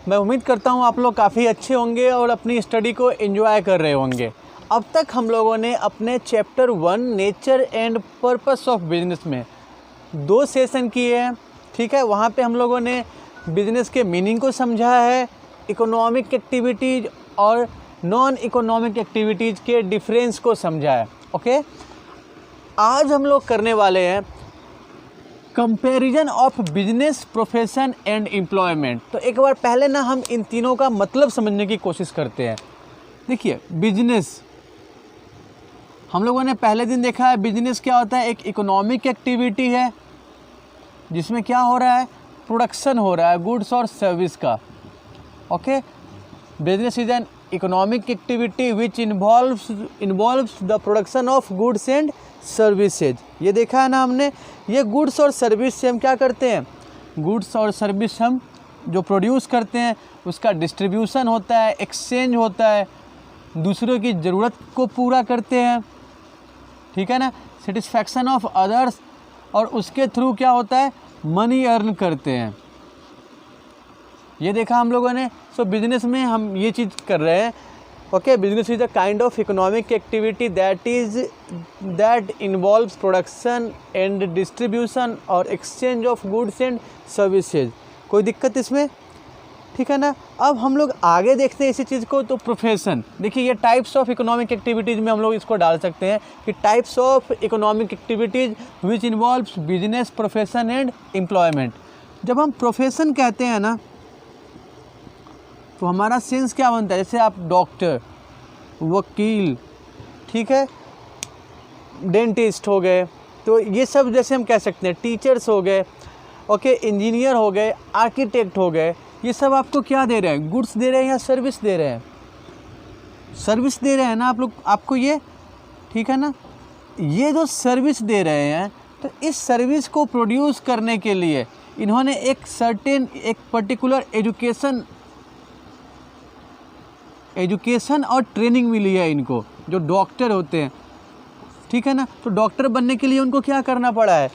मैं उम्मीद करता हूँ आप लोग काफ़ी अच्छे होंगे और अपनी स्टडी को एंजॉय कर रहे होंगे। अब तक हम लोगों ने अपने chapter 1 nature and purpose of business में 2 सेशन किए हैं, ठीक है। वहाँ पे हम लोगों ने बिजनेस के मीनिंग को समझा है, इकोनॉमिक एक्टिविटीज़ और नॉन इकोनॉमिक एक्टिविटीज़ के डिफरेंस को समझा है, ओके। आज हम लोग करने वाले हैं comparison of business, profession and employment. तो एक बार पहले ना हम इन तीनों का मतलब समझने की कोशिश करते हैं। देखिए, बिजनेस हम लोगों ने पहले दिन देखा है, बिजनेस क्या होता है, एक इकोनॉमिक एक्टिविटी है जिसमें क्या हो रहा है, प्रोडक्शन हो रहा है गुड्स और सर्विस का, okay. Business is an economic activity which involves the production of goods and services. ये देखा है ना हमने, ये गुड्स और सर्विस से हम क्या करते हैं, गुड्स और सर्विस हम जो प्रोड्यूस करते हैं उसका डिस्ट्रीब्यूशन होता है, एक्सचेंज होता है, दूसरों की ज़रूरत को पूरा करते हैं, ठीक है ना, सेटिस्फैक्शन ऑफ अदर्स, और उसके थ्रू क्या होता है, मनी अर्न करते हैं। ये देखा हम लोगों ने। सो बिजनेस में हम ये चीज़ कर रहे हैं, okay. Business is a kind of economic activity that involves production and distribution और exchange of goods and services. कोई दिक्कत इसमें, ठीक है ना। अब हम लोग आगे देखते हैं इसी चीज़ को। तो प्रोफेशन, देखिए ये टाइप्स ऑफ इकोनॉमिक एक्टिविटीज़ में हम लोग इसको डाल सकते हैं कि types of economic activities which involves business, profession and employment. जब हम प्रोफेशन कहते हैं ना तो हमारा सेंस क्या बनता है, जैसे आप डॉक्टर, वकील, ठीक है, डेंटिस्ट हो गए, तो ये सब जैसे हम कह सकते हैं, टीचर्स हो गए, ओके, इंजीनियर हो गए, आर्किटेक्ट हो गए। ये सब आपको क्या दे रहे हैं, गुड्स दे रहे हैं या सर्विस दे रहे हैं, सर्विस दे रहे हैं ना आप लोग, आपको ये, ठीक है ना। ये जो सर्विस दे रहे हैं, तो इस सर्विस को प्रोड्यूस करने के लिए इन्होंने एक पर्टिकुलर एजुकेशन और ट्रेनिंग मिली है इनको, जो डॉक्टर होते हैं, ठीक है ना। तो डॉक्टर बनने के लिए उनको क्या करना पड़ा है,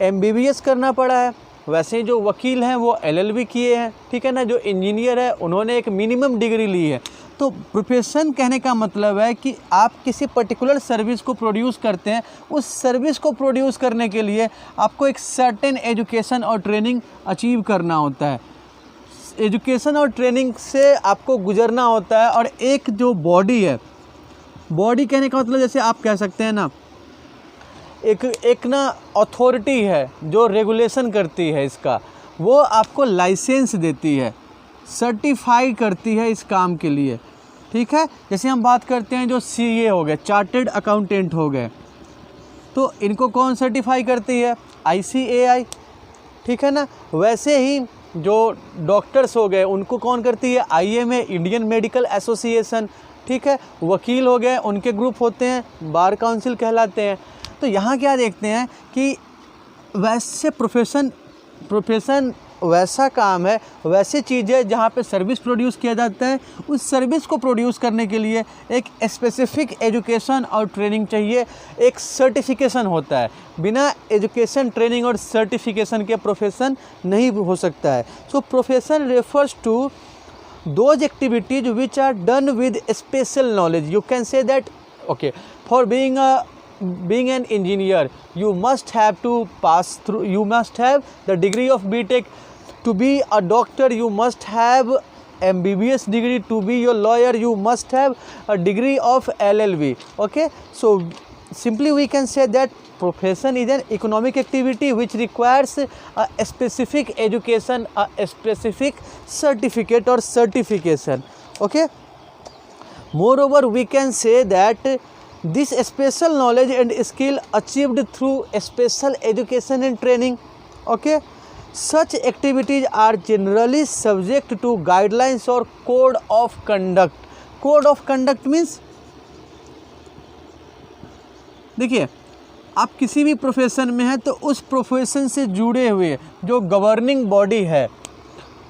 MBBS करना पड़ा है। वैसे ही जो वकील हैं वो LLB किए हैं, ठीक है ना। जो इंजीनियर है उन्होंने एक मिनिमम डिग्री ली है। तो प्रोफेशन कहने का मतलब है कि आप किसी पर्टिकुलर सर्विस को प्रोड्यूस करते हैं, उस सर्विस को प्रोड्यूस करने के लिए आपको एक सर्टेन एजुकेशन और ट्रेनिंग अचीव करना होता है। एजुकेशन और ट्रेनिंग से आपको गुजरना होता है। और एक जो बॉडी है, बॉडी कहने का मतलब जैसे आप कह सकते हैं ना, एक ना अथॉरिटी है जो रेगुलेशन करती है इसका, वो आपको लाइसेंस देती है, सर्टिफाई करती है इस काम के लिए, ठीक है। जैसे हम बात करते हैं जो CA हो गए, चार्टर्ड अकाउंटेंट हो गए, तो इनको कौन सर्टिफाई करती है, ICAI, ठीक है ना। वैसे ही जो डॉक्टर्स हो गए उनको कौन करती है, IMA, इंडियन मेडिकल एसोसिएशन, ठीक है। वकील हो गए, उनके ग्रुप होते हैं, बार काउंसिल कहलाते हैं। तो यहाँ क्या देखते हैं कि वैसे प्रोफेशन वैसा काम है, वैसे चीज़ है जहाँ पे सर्विस प्रोड्यूस किया जाता है। उस सर्विस को प्रोड्यूस करने के लिए एक स्पेसिफिक एजुकेशन और ट्रेनिंग चाहिए, एक सर्टिफिकेशन होता है। बिना एजुकेशन, ट्रेनिंग और सर्टिफिकेशन के प्रोफेशन नहीं हो सकता है। So profession refers to those activities which are done with special knowledge. You can say that, okay, for being an engineer you must have the degree of BTech. To be a doctor you must have MBBS degree. To be your lawyer you must have a degree of LLB, okay. So simply we can say that profession is an economic activity which requires a specific education, a specific certificate or certification, okay. Moreover we can say that this special knowledge and skill achieved through special education and training, okay. Such activities are generally subject to guidelines or code of conduct. Code of conduct means, देखिए आप किसी भी profession में हैं तो उस profession से जुड़े हुए जो गवर्निंग बॉडी है,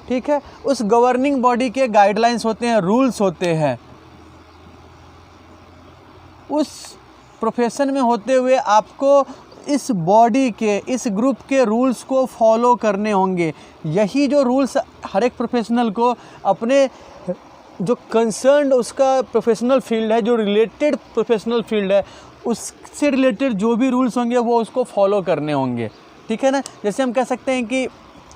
ठीक है, उस गवर्निंग बॉडी के गाइडलाइंस होते हैं, रूल्स होते हैं। उस प्रोफेशन में होते हुए आपको इस बॉडी के, इस ग्रुप के रूल्स को फॉलो करने होंगे। यही जो रूल्स हर एक प्रोफेशनल को अपने जो कंसर्न उसका प्रोफेशनल फील्ड है, जो रिलेटेड प्रोफेशनल फील्ड है, उससे रिलेटेड जो भी रूल्स होंगे वो उसको फॉलो करने होंगे, ठीक है ना। जैसे हम कह सकते हैं कि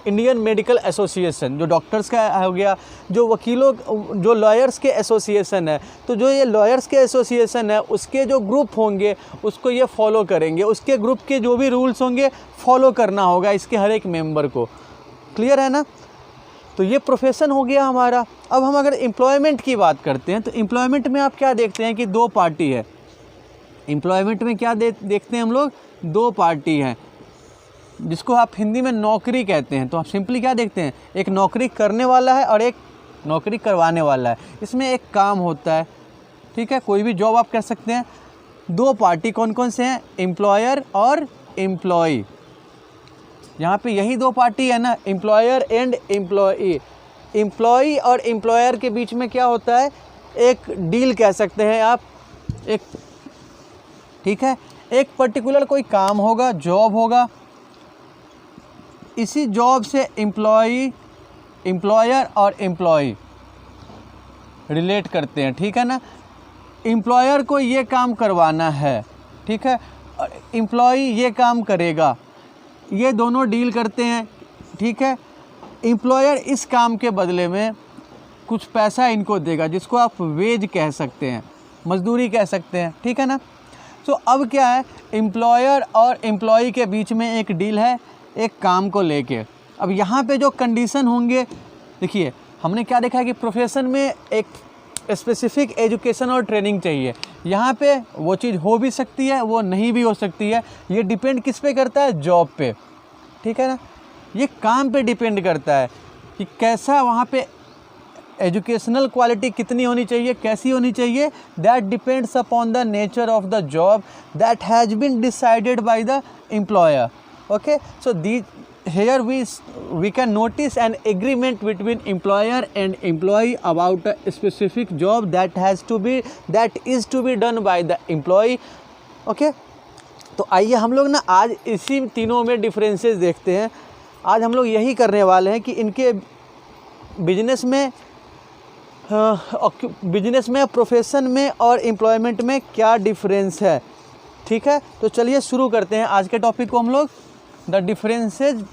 इंडियन मेडिकल एसोसिएशन जो डॉक्टर्स का हो गया, जो वकीलों, जो लॉयर्स के एसोसिएशन है, तो जो ये लॉयर्स के एसोसिएशन है उसके जो ग्रुप होंगे उसको ये फॉलो करेंगे, उसके ग्रुप के जो भी रूल्स होंगे फॉलो करना होगा इसके हर एक मेंबर को। क्लियर है ना। तो ये प्रोफेशन हो गया हमारा। अब हम अगर एम्प्लॉयमेंट की बात करते हैं तो एम्प्लॉयमेंट में आप क्या देखते हैं कि दो पार्टी है। एम्प्लॉयमेंट में क्या देखते हैं हम लोग, दो पार्टी हैं, जिसको आप हिंदी में नौकरी कहते हैं। तो आप सिंपली क्या देखते हैं, एक नौकरी करने वाला है और एक नौकरी करवाने वाला है। इसमें एक काम होता है, ठीक है, कोई भी जॉब आप कर सकते हैं। दो पार्टी कौन कौन से हैं, एम्प्लॉयर और एम्प्लॉई। यहाँ पे यही दो पार्टी है ना, एम्प्लॉयर एंड एम्प्लॉई। एम्प्लॉई और एम्प्लॉयर के बीच में क्या होता है, एक डील कह सकते हैं आप, एक, ठीक है, एक पर्टिकुलर कोई काम होगा, जॉब होगा, इसी जॉब से एम्प्लॉई, एम्प्लॉयर और एम्प्लॉई रिलेट करते हैं, ठीक है ना। एम्प्लॉयर को ये काम करवाना है, ठीक है, और एम्प्लॉई ये काम करेगा, ये दोनों डील करते हैं, ठीक है। एम्प्लॉयर इस काम के बदले में कुछ पैसा इनको देगा, जिसको आप वेज कह सकते हैं, मजदूरी कह सकते हैं, ठीक है ना। तो अब क्या है, एम्प्लॉयर और एम्प्लॉई के बीच में एक डील है एक काम को लेके। अब यहाँ पे जो कंडीशन होंगे, देखिए हमने क्या देखा है कि प्रोफेशन में एक स्पेसिफिक एजुकेशन और ट्रेनिंग चाहिए। यहाँ पे वो चीज़ हो भी सकती है, वो नहीं भी हो सकती है, ये डिपेंड किस पे करता है, जॉब पे, ठीक है ना। ये काम पे डिपेंड करता है कि कैसा वहाँ पे एजुकेशनल क्वालिटी कितनी होनी चाहिए, कैसी होनी चाहिए। That depends upon the nature of the job that has been decided by the employer. Okay, so here we can notice an agreement between employer and employee about a specific job that is to be done by the employee. Okay, तो आइए हम लोग ना आज इसी तीनों में differences देखते हैं। आज हम लोग यही करने वाले हैं कि इनके बिजनेस में, प्रोफेशन में और एम्प्लॉयमेंट में क्या डिफरेंस है, ठीक है। तो चलिए शुरू करते हैं आज के टॉपिक को हम लोग, द डिफरेंसेज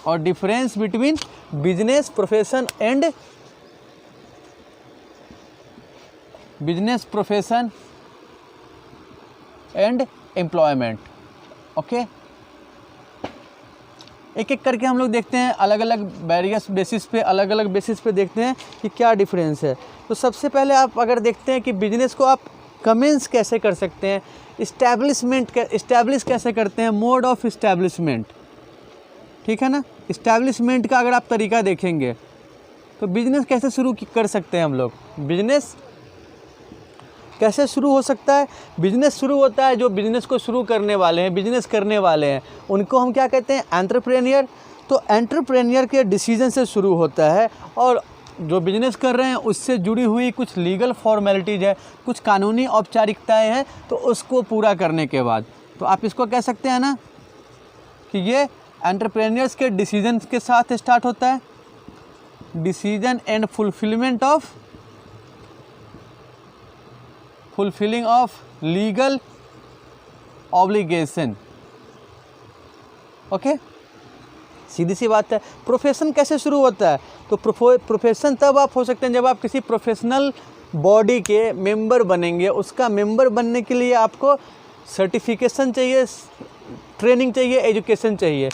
और difference between business, profession and employment. Okay, एक एक करके हम लोग देखते हैं, अलग अलग वेरियस बेसिस पे, अलग अलग बेसिस पे देखते हैं कि क्या डिफरेंस है। तो सबसे पहले आप अगर देखते हैं कि बिजनेस को आप कमेंस कैसे कर सकते हैं, इस्टेब्लिश कैसे करते हैं, मोड ऑफ इस्टेब्लिशमेंट, ठीक है ना। इस्टेब्लिशमेंट का अगर आप तरीका देखेंगे तो बिजनेस कैसे शुरू कर सकते हैं हम लोग, बिजनेस कैसे शुरू हो सकता है। बिजनेस शुरू होता है, जो बिजनेस को शुरू करने वाले हैं, बिजनेस करने वाले हैं, उनको हम क्या कहते हैं, एंटरप्रेन्योर। तो एंटरप्रेन्योर के डिसीजन से शुरू होता है, और जो बिजनेस कर रहे हैं उससे जुड़ी हुई कुछ लीगल फॉर्मेलिटीज़ है, कुछ कानूनी औपचारिकताएं हैं, तो उसको पूरा करने के बाद तो आप इसको कह सकते हैं ना कि ये एंटरप्रेन्योर्स के डिसीजन के साथ स्टार्ट होता है। Decision and fulfilling of legal obligation. Okay, सीधी सी बात है। प्रोफेशन कैसे शुरू होता है, तो प्रोफेशन तब आप हो सकते हैं जब आप किसी प्रोफेशनल बॉडी के मेंबर बनेंगे। उसका मेंबर बनने के लिए आपको सर्टिफिकेशन चाहिए, ट्रेनिंग चाहिए, एजुकेशन चाहिए,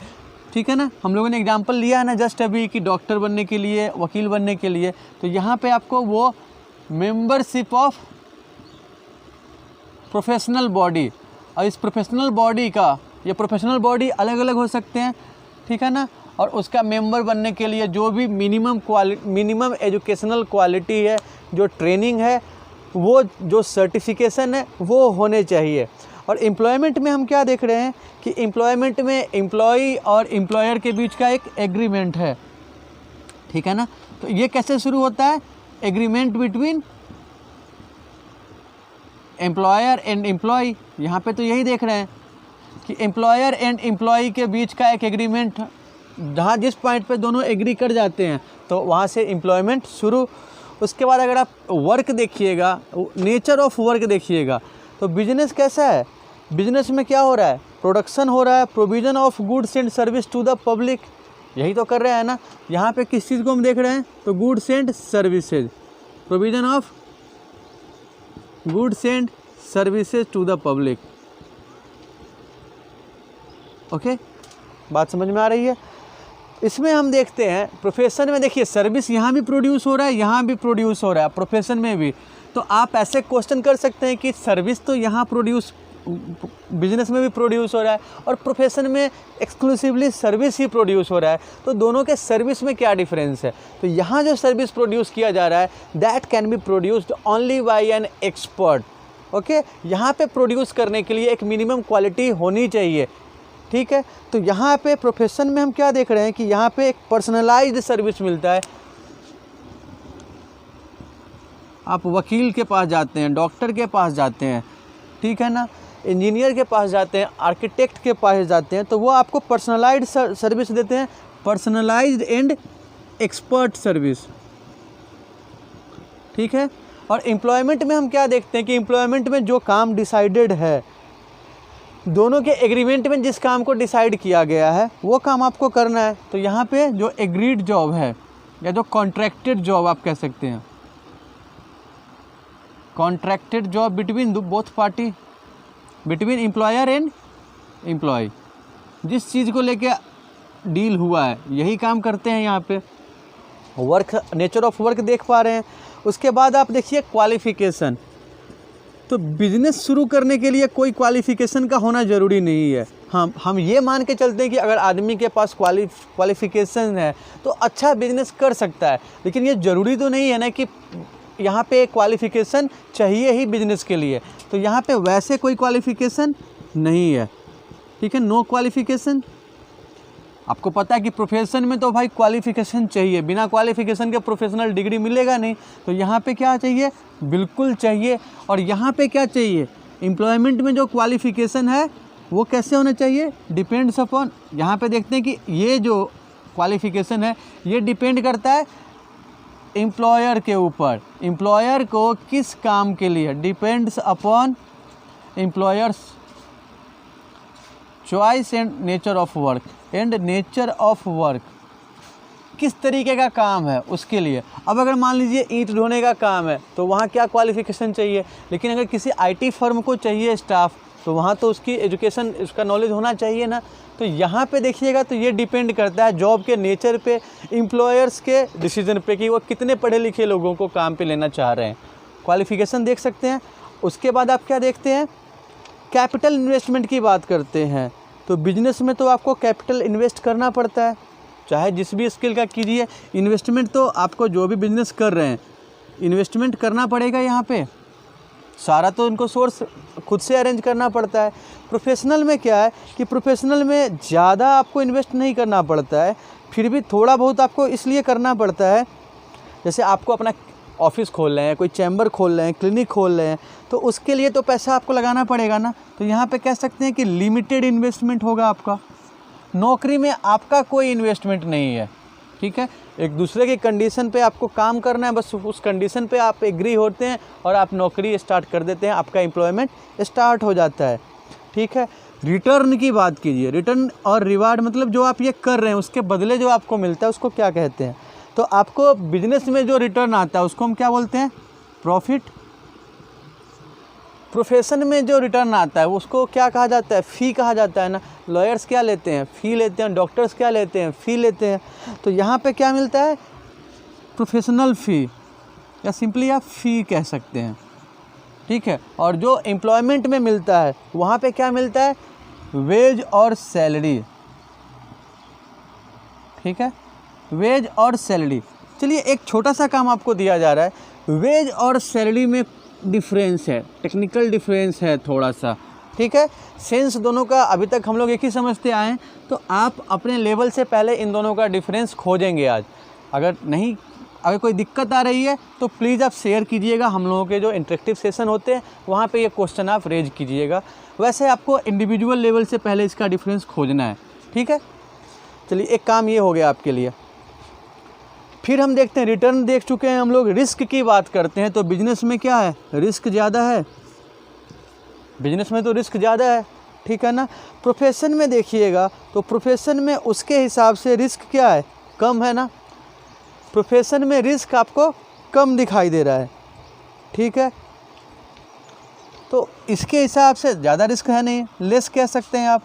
ठीक है ना। हम लोगों ने एग्जांपल लिया है ना जस्ट अभी कि डॉक्टर बनने के लिए, वकील बनने के लिए, तो यहाँ पे आपको वो मेंबरशिप ऑफ प्रोफेशनल बॉडी, और इस प्रोफेशनल बॉडी का, ये प्रोफेशनल बॉडी अलग अलग हो सकते हैं, ठीक है ना। और उसका मेंबर बनने के लिए जो भी मिनिमम एजुकेशनल क्वालिटी है, जो ट्रेनिंग है, वो जो सर्टिफिकेशन है, वो होने चाहिए। और एम्प्लॉयमेंट में हम क्या देख रहे हैं कि एम्प्लॉयमेंट में एम्प्लॉई और एम्प्लॉयर के बीच का एक एग्रीमेंट है, ठीक है ना। तो ये कैसे शुरू होता है, agreement between employer and employee. यहाँ पे तो यही देख रहे हैं कि एम्प्लॉयर एंड एम्प्लॉई के बीच का एक एग्रीमेंट, जहाँ जिस पॉइंट पे दोनों एग्री कर जाते हैं तो वहाँ से एम्प्लॉयमेंट शुरू। उसके बाद अगर आप वर्क देखिएगा, नेचर ऑफ वर्क देखिएगा, तो बिजनेस कैसा है, बिजनेस में क्या हो रहा है, प्रोडक्शन हो रहा है, provision of goods and service to the public, यही तो कर रहे हैं ना। यहाँ पे किस चीज़ को हम देख रहे हैं, तो goods and services, provision of goods and services to the public. Okay, बात समझ में आ रही है। इसमें हम देखते हैं प्रोफेशन में, देखिए सर्विस यहाँ भी प्रोड्यूस हो रहा है, यहाँ भी प्रोड्यूस हो रहा है, प्रोफेशन में भी। तो आप ऐसे क्वेश्चन कर सकते हैं कि सर्विस तो यहाँ प्रोड्यूस, बिजनेस में भी प्रोड्यूस हो रहा है और प्रोफेशन में एक्सक्लूसिवली सर्विस ही प्रोड्यूस हो रहा है, तो दोनों के सर्विस में क्या डिफरेंस है। तो यहाँ जो सर्विस प्रोड्यूस किया जा रहा है that can be produced only by an expert. Okay, यहाँ पे प्रोड्यूस करने के लिए एक मिनिमम क्वालिटी होनी चाहिए, ठीक है। तो यहाँ पे प्रोफेशन में हम क्या देख रहे हैं कि यहाँ पे एक पर्सनलाइज्ड सर्विस मिलता है। आप वकील के पास जाते हैं, डॉक्टर के पास जाते हैं, ठीक है ना, इंजीनियर के पास जाते हैं, आर्किटेक्ट के पास जाते हैं, तो वो आपको पर्सनलाइज्ड सर्विस देते हैं, पर्सनलाइज्ड एंड एक्सपर्ट सर्विस, ठीक है। और एम्प्लॉयमेंट में हम क्या देखते हैं कि एम्प्लॉयमेंट में जो काम डिसाइडेड है, दोनों के एग्रीमेंट में जिस काम को डिसाइड किया गया है वो काम आपको करना है। तो यहाँ पे जो एग्रीड जॉब है या जो कॉन्ट्रैक्टेड जॉब आप कह सकते हैं, contracted job between both party, between employer and employee, जिस चीज़ को लेके डील हुआ है यही काम करते हैं यहाँ पे। वर्क, नेचर ऑफ वर्क देख पा रहे हैं। उसके बाद आप देखिए क्वालिफ़िकेशन। तो बिज़नेस शुरू करने के लिए कोई क्वालिफ़िकेशन का होना ज़रूरी नहीं है। हम ये मान के चलते हैं कि अगर आदमी के पास क्वालिफ़िकेशन है तो अच्छा बिज़नेस कर सकता है, लेकिन ये ज़रूरी तो नहीं है ना कि यहाँ पे क्वालिफ़िकेशन चाहिए ही बिज़नेस के लिए। तो यहाँ पे वैसे कोई क्वालिफ़िकेशन नहीं है, ठीक है, नो क्वालिफ़िकेशन। आपको पता है कि प्रोफेशन में तो भाई क्वालिफ़िकेशन चाहिए, बिना क्वालिफ़िकेशन के प्रोफेशनल डिग्री मिलेगा नहीं। तो यहाँ पे क्या चाहिए, बिल्कुल चाहिए। और यहाँ पे क्या चाहिए, एम्प्लॉयमेंट में जो क्वालिफ़िकेशन है वो कैसे होना चाहिए, डिपेंड्स अपॉन, यहाँ पे देखते हैं कि ये जो क्वालिफ़िकेशन है ये डिपेंड करता है एम्प्लॉयर के ऊपर, एम्प्लॉयर को किस काम के लिए, depends upon employers choice and nature of work, and nature of work, किस तरीके का काम है उसके लिए। अब अगर मान लीजिए ईंट ढोने का काम है तो वहाँ क्या क्वालिफ़िकेशन चाहिए, लेकिन अगर किसी आईटी फर्म को चाहिए स्टाफ तो वहाँ तो उसकी एजुकेशन, उसका नॉलेज होना चाहिए ना। तो यहाँ पे देखिएगा तो ये डिपेंड करता है जॉब के नेचर पे, एम्प्लॉयर्स के डिसीजन पे कि वो कितने पढ़े लिखे लोगों को काम पे लेना चाह रहे हैं। क्वालिफ़िकेशन देख सकते हैं। उसके बाद आप क्या देखते हैं, कैपिटल इन्वेस्टमेंट की बात करते हैं। तो बिजनेस में तो आपको कैपिटल इन्वेस्ट करना पड़ता है, चाहे जिस भी स्किल का कीजिए, इन्वेस्टमेंट तो आपको जो भी बिजनेस कर रहे हैं इन्वेस्टमेंट करना पड़ेगा। यहाँ पे सारा तो इनको सोर्स खुद से अरेंज करना पड़ता है। प्रोफेशनल में क्या है कि प्रोफेशनल में ज़्यादा आपको इन्वेस्ट नहीं करना पड़ता है, फिर भी थोड़ा बहुत आपको इसलिए करना पड़ता है, जैसे आपको अपना ऑफिस खोल रहे हैं, कोई चैम्बर खोल रहे हैं, क्लिनिक खोल रहे हैं, तो उसके लिए तो पैसा आपको लगाना पड़ेगा ना। तो यहाँ पे कह सकते हैं कि लिमिटेड इन्वेस्टमेंट होगा आपका। नौकरी में आपका कोई इन्वेस्टमेंट नहीं है, ठीक है, एक दूसरे की कंडीशन पे आपको काम करना है, बस उस कंडीशन पे आप एग्री होते हैं और आप नौकरी स्टार्ट कर देते हैं, आपका एम्प्लॉयमेंट स्टार्ट हो जाता है, ठीक है। रिटर्न की बात कीजिए, रिटर्न और रिवार्ड मतलब जो आप ये कर रहे हैं उसके बदले जो आपको मिलता है उसको क्या कहते हैं। तो आपको बिजनेस में जो रिटर्न आता है उसको हम क्या बोलते हैं, प्रॉफिट। प्रोफेशन में जो रिटर्न आता है उसको क्या कहा जाता है, फ़ी कहा जाता है ना। लॉयर्स क्या लेते हैं, फ़ी लेते हैं, डॉक्टर्स क्या लेते हैं, फ़ी लेते हैं। तो यहाँ पे क्या मिलता है, प्रोफेशनल फ़ी, या सिंपली आप फ़ी कह सकते हैं, ठीक है। और जो एम्प्लॉयमेंट में मिलता है वहाँ पे क्या मिलता है, वेज और सैलरी, ठीक है, वेज और सैलरी। चलिए एक छोटा सा काम आपको दिया जा रहा है, वेज और सैलरी में डिफरेंस है, टेक्निकल डिफरेंस है थोड़ा सा, ठीक है। सेंस दोनों का अभी तक हम लोग एक ही समझते आए हैं, तो आप अपने लेवल से पहले इन दोनों का डिफरेंस खोजेंगे आज। अगर नहीं अगर कोई दिक्कत आ रही है तो प्लीज़ आप शेयर कीजिएगा, हम लोगों के जो इंटरेक्टिव सेशन होते हैं वहाँ पे ये क्वेश्चन आप रेज कीजिएगा। वैसे आपको इंडिविजुअल लेवल से पहले इसका डिफरेंस खोजना है, ठीक है। चलिए एक काम ये हो गया आपके लिए। फिर हम देखते हैं, रिटर्न देख चुके हैं हम लोग, रिस्क की बात करते हैं। तो बिजनेस में क्या है, रिस्क ज़्यादा है, बिजनेस में तो रिस्क ज़्यादा है, ठीक है ना। प्रोफेशन में देखिएगा तो प्रोफेशन में उसके हिसाब से रिस्क क्या है, कम है ना। प्रोफेशन में रिस्क आपको कम दिखाई दे रहा है, ठीक है। तो इसके हिसाब से ज़्यादा रिस्क है नहीं, लेस कह सकते हैं आप।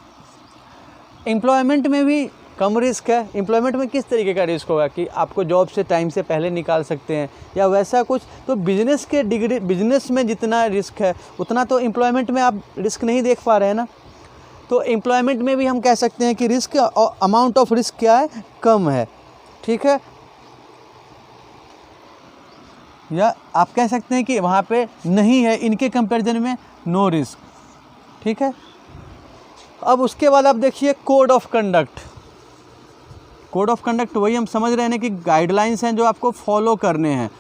एम्प्लॉयमेंट में भी कम रिस्क है। एम्प्लॉयमेंट में किस तरीके का रिस्क होगा कि आपको जॉब से टाइम से पहले निकाल सकते हैं या वैसा कुछ। तो बिजनेस के डिग्री, बिजनेस में जितना रिस्क है उतना तो एम्प्लॉयमेंट में आप रिस्क नहीं देख पा रहे हैं ना। तो एम्प्लॉयमेंट में भी हम कह सकते हैं कि रिस्क, अमाउंट ऑफ रिस्क क्या है, कम है, ठीक है। या आप कह सकते हैं कि वहाँ पे नहीं है, इनके कंपैरिजन में नो रिस्क, ठीक है। अब उसके बाद आप देखिए code of conduct. Code of conduct वही हम समझ रहे हैं कि गाइडलाइंस हैं जो आपको फॉलो करने हैं।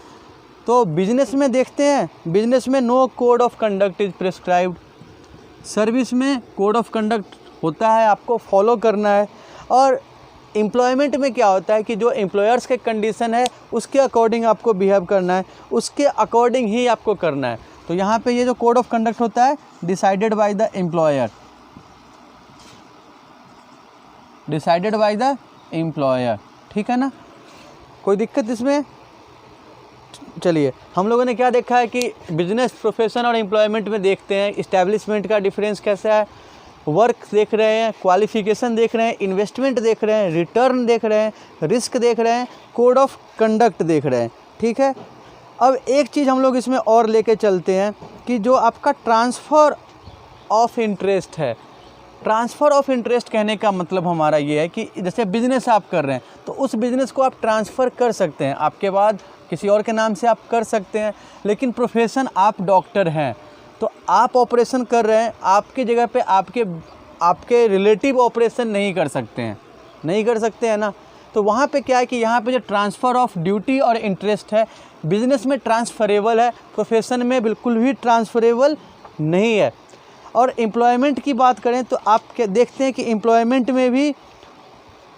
तो बिजनेस में देखते हैं, बिजनेस में no code of conduct is prescribed. Service में कोड ऑफ कंडक्ट होता है, आपको फॉलो करना है। और एम्प्लॉयमेंट में क्या होता है कि जो एम्प्लॉयर्स के कंडीशन है उसके अकॉर्डिंग आपको बिहेव करना है, उसके अकॉर्डिंग ही आपको करना है। तो यहाँ पे ये जो कोड ऑफ कंडक्ट होता है, decided by the employer, decided by the employer, ठीक है ना। कोई दिक्कत इसमें। चलिए हम लोगों ने क्या देखा है कि बिजनेस, प्रोफेशन और एम्प्लॉयमेंट में देखते हैं इस्टेब्लिशमेंट का डिफरेंस कैसा है। वर्क देख रहे हैं, क्वालिफिकेशन देख रहे हैं, इन्वेस्टमेंट देख रहे हैं, रिटर्न देख रहे हैं, रिस्क देख रहे हैं, कोड ऑफ कंडक्ट देख रहे हैं, ठीक है। अब एक चीज़ हम लोग इसमें और लेके चलते हैं कि जो आपका ट्रांसफ़र ऑफ इंटरेस्ट है। ट्रांसफ़र ऑफ इंटरेस्ट कहने का मतलब हमारा ये है कि जैसे बिज़नेस आप कर रहे हैं तो उस बिज़नेस को आप ट्रांसफ़र कर सकते हैं, आपके बाद किसी और के नाम से आप कर सकते हैं। लेकिन प्रोफेशन, आप डॉक्टर हैं तो आप ऑपरेशन कर रहे हैं, आपकी जगह पे आपके रिलेटिव ऑपरेशन नहीं कर सकते हैं, नहीं कर सकते हैं ना। तो वहाँ पे क्या है कि यहाँ पे जो ट्रांसफ़र ऑफ ड्यूटी और इंटरेस्ट है, बिज़नेस में ट्रांसफरेबल है, प्रोफेशन में बिल्कुल भी ट्रांसफरेबल नहीं है। और एम्प्लॉयमेंट की बात करें तो आप क्या देखते हैं कि एम्प्लॉयमेंट में भी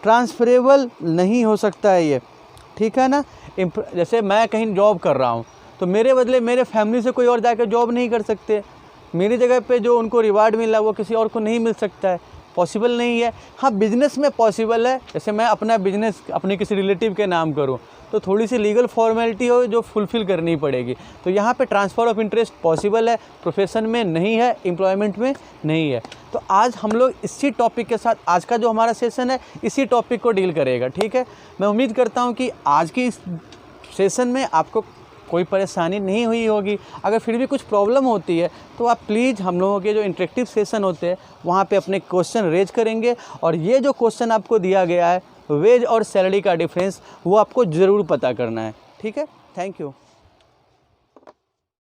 ट्रांसफरेबल नहीं हो सकता है ये, ठीक है ना। जैसे मैं कहीं जॉब कर रहा हूँ तो मेरे बदले मेरे फैमिली से कोई और जाकर जॉब नहीं कर सकते, मेरी जगह पे जो उनको रिवार्ड मिला वो किसी और को नहीं मिल सकता है, पॉसिबल नहीं है। हाँ बिज़नेस में पॉसिबल है, जैसे मैं अपना बिज़नेस अपने किसी रिलेटिव के नाम करूँ तो थोड़ी सी लीगल फॉर्मेलिटी हो जो फुलफ़िल करनी पड़ेगी। तो यहाँ पे ट्रांसफ़र ऑफ इंटरेस्ट पॉसिबल है, प्रोफेशन में नहीं है, एम्प्लॉयमेंट में नहीं है। तो आज हम लोग इसी टॉपिक के साथ, आज का जो हमारा सेशन है इसी टॉपिक को डील करेगा, ठीक है। मैं उम्मीद करता हूँ कि आज की इस सेशन में आपको कोई परेशानी नहीं हुई होगी। अगर फिर भी कुछ प्रॉब्लम होती है तो आप प्लीज़ हम लोगों के जो इंटरेक्टिव सेशन होते हैं वहाँ पे अपने क्वेश्चन रेज करेंगे। और ये जो क्वेश्चन आपको दिया गया है वेज और सैलरी का डिफरेंस, वो आपको ज़रूर पता करना है, ठीक है। Thank you.